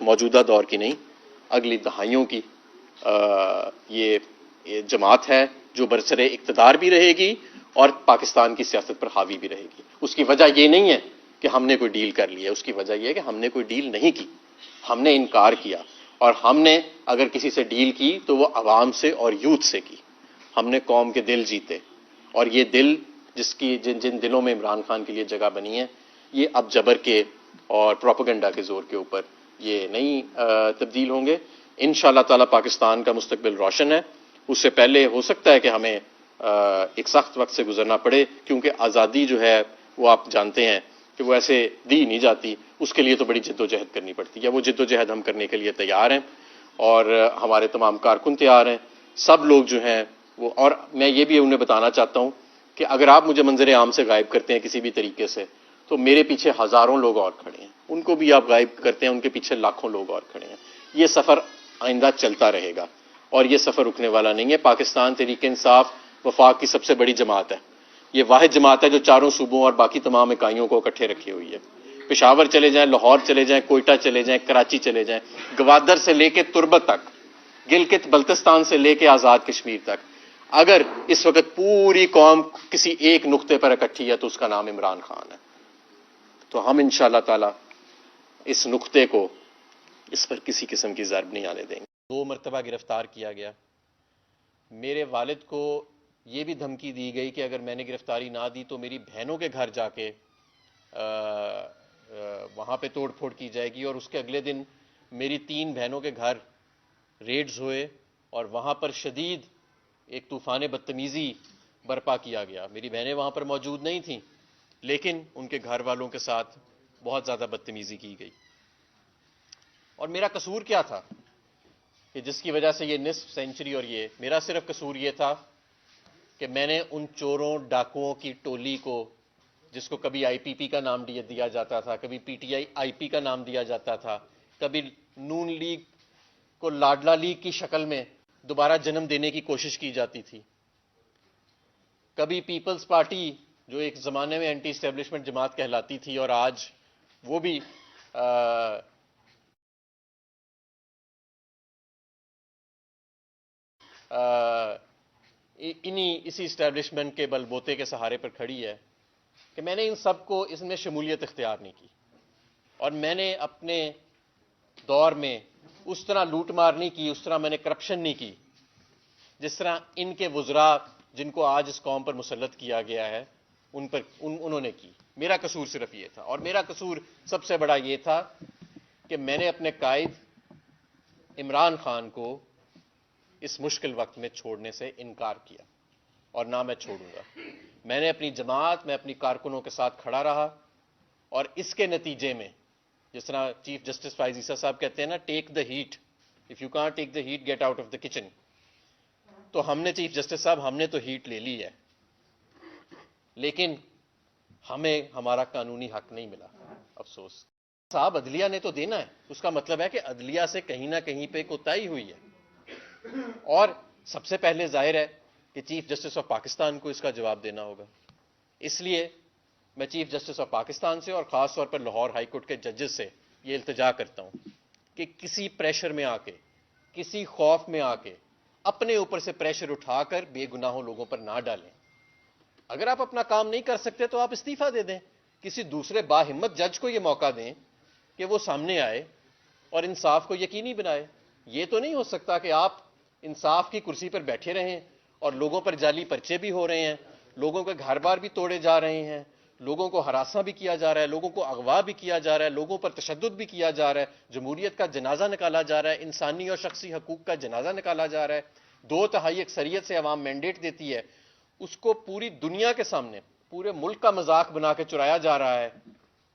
موجودہ دور کی نہیں، اگلی دہائیوں کی یہ جماعت ہے جو برسر اقتدار بھی رہے گی اور پاکستان کی سیاست پر حاوی بھی رہے گی۔ اس کی وجہ یہ نہیں ہے کہ ہم نے کوئی ڈیل کر لی ہے، اس کی وجہ یہ ہے کہ ہم نے کوئی ڈیل نہیں کی، ہم نے انکار کیا، اور ہم نے اگر کسی سے ڈیل کی تو وہ عوام سے اور یوتھ سے کی۔ ہم نے قوم کے دل جیتے، اور یہ دل جن دلوں میں عمران خان کے لیے جگہ بنی ہے، یہ اب جبر کے اور پروپیگنڈا کے زور کے اوپر یہ نہیں تبدیل ہوں گے۔ انشاءاللہ تعالی پاکستان کا مستقبل روشن ہے۔ اس سے پہلے ہو سکتا ہے کہ ہمیں ایک سخت وقت سے گزرنا پڑے، کیونکہ آزادی جو ہے وہ آپ جانتے ہیں کہ وہ ایسے دی نہیں جاتی، اس کے لیے تو بڑی جد و جہد کرنی پڑتی ہے۔ وہ جد و جہد ہم کرنے کے لیے تیار ہیں، اور ہمارے تمام کارکن تیار ہیں، سب لوگ جو ہیں وہ۔ اور میں یہ بھی انہیں بتانا چاہتا ہوں کہ اگر آپ مجھے منظر عام سے غائب کرتے ہیں کسی بھی طریقے سے، تو میرے پیچھے ہزاروں لوگ اور کھڑے ہیں، ان کو بھی آپ غائب کرتے ہیں، ان کے پیچھے لاکھوں لوگ اور کھڑے ہیں۔ یہ سفر آئندہ چلتا رہے گا، اور یہ سفر رکنے والا نہیں ہے۔ پاکستان تحریک انصاف وفاق کی سب سے بڑی جماعت ہے، یہ واحد جماعت ہے جو چاروں صوبوں اور باقی تمام اکائیوں کو اکٹھے رکھے ہوئی ہے۔ پشاور چلے جائیں، لاہور چلے جائیں، کوئٹہ چلے جائیں، کراچی چلے جائیں، گوادر سے لے کے تربت تک، گلگت بلتستان سے لے کے آزاد کشمیر تک، اگر اس وقت پوری قوم کسی ایک نقطے پر اکٹھی ہے تو اس کا نام عمران خان ہے۔ تو ہم انشاءاللہ تعالی اس نقطے کو، اس پر کسی قسم کی ضرب نہیں آنے دیں گے۔ 2 مرتبہ گرفتار کیا گیا۔ میرے والد کو یہ بھی دھمکی دی گئی کہ اگر میں نے گرفتاری نہ دی تو میری بہنوں کے گھر جا کے وہاں پہ توڑ پھوڑ کی جائے گی، اور اس کے اگلے دن میری 3 بہنوں کے گھر ریڈز ہوئے، اور وہاں پر شدید ایک طوفان بدتمیزی برپا کیا گیا۔ میری بہنیں وہاں پر موجود نہیں تھیں، لیکن ان کے گھر والوں کے ساتھ بہت زیادہ بدتمیزی کی گئی۔ اور میرا قصور کیا تھا کہ جس کی وجہ سے یہ نصف سینچری، اور یہ میرا صرف قصور یہ تھا کہ میں نے ان چوروں ڈاکوؤں کی ٹولی کو، جس کو کبھی آئی پی پی کا نام دیا جاتا تھا، کبھی پی ٹی آئی پی کا نام دیا جاتا تھا، کبھی نون لیگ کو لاڈلا لیگ کی شکل میں دوبارہ جنم دینے کی کوشش کی جاتی تھی، کبھی پیپلز پارٹی جو ایک زمانے میں اینٹی اسٹیبلشمنٹ جماعت کہلاتی تھی اور آج وہ بھی اسی اسٹیبلشمنٹ کے بل بوتے کے سہارے پر کھڑی ہے، کہ میں نے ان سب کو اس میں شمولیت اختیار نہیں کی، اور میں نے اپنے دور میں اس طرح لوٹ مار نہیں کی، اس طرح میں نے کرپشن نہیں کی جس طرح ان کے وزراء جن کو آج اس قوم پر مسلط کیا گیا ہے انہوں نے کی۔ میرا قصور صرف یہ تھا، اور میرا قصور سب سے بڑا یہ تھا کہ میں نے اپنے قائد عمران خان کو اس مشکل وقت میں چھوڑنے سے انکار کیا، اور نہ میں چھوڑوں گا۔ میں نے اپنی جماعت، میں اپنی کارکنوں کے ساتھ کھڑا رہا، اور اس کے نتیجے میں جس طرح چیف جسٹس فائز عیسیٰ صاحب کہتے ہیں نا، take the heat, if you can't take the heat get out of the kitchen. تو ہم نے، چیف جسٹس صاحب، ہم نے تو ہیٹ لے لی ہے، لیکن ہمیں ہمارا قانونی حق نہیں ملا، افسوس۔ صاحب عدلیہ نے تو دینا ہے، اس کا مطلب ہے کہ عدلیہ سے کہیں نہ کہیں پہ کوتاہی ہوئی ہے، اور سب سے پہلے ظاہر ہے کہ چیف جسٹس آف پاکستان کو اس کا جواب دینا ہوگا۔ اس لیے میں چیف جسٹس آف پاکستان سے اور خاص طور پر لاہور ہائی کورٹ کے ججز سے یہ التجا کرتا ہوں کہ کسی پریشر میں آ کے، کسی خوف میں آ کے، اپنے اوپر سے پریشر اٹھا کر بے گناہوں لوگوں پر نہ ڈالیں۔ اگر آپ اپنا کام نہیں کر سکتے تو آپ استعفیٰ دے دیں، کسی دوسرے باہمت جج کو یہ موقع دیں کہ وہ سامنے آئے اور انصاف کو یقینی بنائے۔ یہ تو نہیں ہو سکتا کہ آپ انصاف کی کرسی پر بیٹھے رہیں اور لوگوں پر جعلی پرچے بھی ہو رہے ہیں، لوگوں کے گھر بار بھی توڑے جا رہے ہیں، لوگوں کو ہراساں بھی کیا جا رہا ہے، لوگوں کو اغوا بھی کیا جا رہا ہے، لوگوں پر تشدد بھی کیا جا رہا ہے، جمہوریت کا جنازہ نکالا جا رہا ہے، انسانی اور شخصی حقوق کا جنازہ نکالا جا رہا ہے، 2/3 اکثریت سے عوام مینڈیٹ دیتی ہے، اس کو پوری دنیا کے سامنے، پورے ملک کا مذاق بنا کے چرایا جا رہا ہے،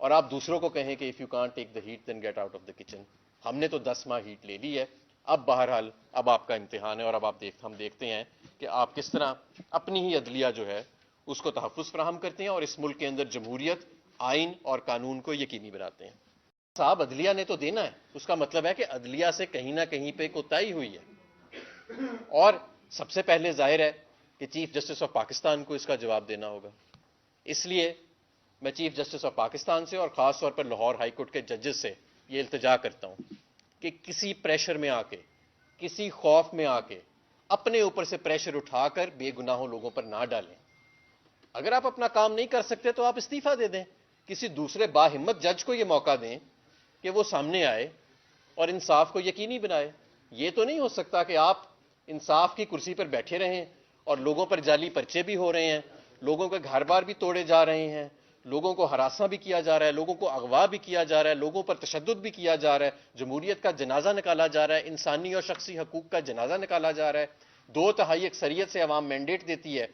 اور آپ دوسروں کو کہیں کہ if you can't take the heat then get out of the kitchen. ہم نے تو 10 ماہ ہیٹ لے لی ہے، اب بہرحال اب آپ کا امتحان ہے، اور اب ہم دیکھتے ہیں کہ آپ کس طرح اپنی ہی عدلیہ جو ہے اس کو تحفظ فراہم کرتے ہیں اور اس ملک کے اندر جمہوریت، آئین اور قانون کو یقینی بناتے ہیں۔ صاحب عدلیہ نے تو دینا ہے، اس کا مطلب ہے کہ عدلیہ سے کہیں نہ کہیں پہ کوتاہی ہوئی ہے، اور سب سے پہلے ظاہر ہے کہ چیف جسٹس آف پاکستان کو اس کا جواب دینا ہوگا۔ اس لیے میں چیف جسٹس آف پاکستان سے اور خاص طور پر لاہور ہائی کورٹ کے ججز سے یہ التجا کرتا ہوں کہ کسی پریشر میں آ کے، کسی خوف میں آ کے اپنے اوپر سے پریشر اٹھا کر بے گناہوں لوگوں پر نہ ڈالیں. اگر آپ اپنا کام نہیں کر سکتے تو آپ استعفیٰ دے دیں. کسی دوسرے باہمت جج کو یہ موقع دیں کہ وہ سامنے آئے اور انصاف کو یقینی بنائے. یہ تو نہیں ہو سکتا کہ آپ انصاف کی کرسی پر بیٹھے رہیں اور لوگوں پر جعلی پرچے بھی ہو رہے ہیں، لوگوں کے گھر بار بھی توڑے جا رہے ہیں، لوگوں کو ہراساں بھی کیا جا رہا ہے، لوگوں کو اغوا بھی کیا جا رہا ہے، لوگوں پر تشدد بھی کیا جا رہا ہے، جمہوریت کا جنازہ نکالا جا رہا ہے، انسانی اور شخصی حقوق کا جنازہ نکالا جا رہا ہے. 2/3 اکثریت سے عوام مینڈیٹ دیتی ہے،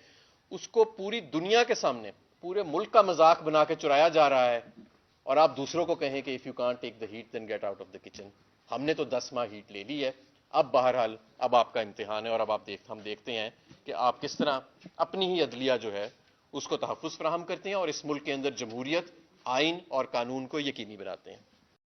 اس کو پوری دنیا کے سامنے پورے ملک کا مذاق بنا کے چرایا جا رہا ہے. اور آپ دوسروں کو کہیں کہ if you can't take the heat then get out of the kitchen. ہم نے تو 10 ماہ ہیٹ لے لی ہے. اب بہرحال اب آپ کا امتحان ہے، اور اب ہم دیکھتے ہیں کہ آپ کس طرح اپنی ہی عدلیہ جو ہے اس کو تحفظ فراہم کرتے ہیں اور اس ملک کے اندر جمہوریت، آئین اور قانون کو یقینی بناتے ہیں.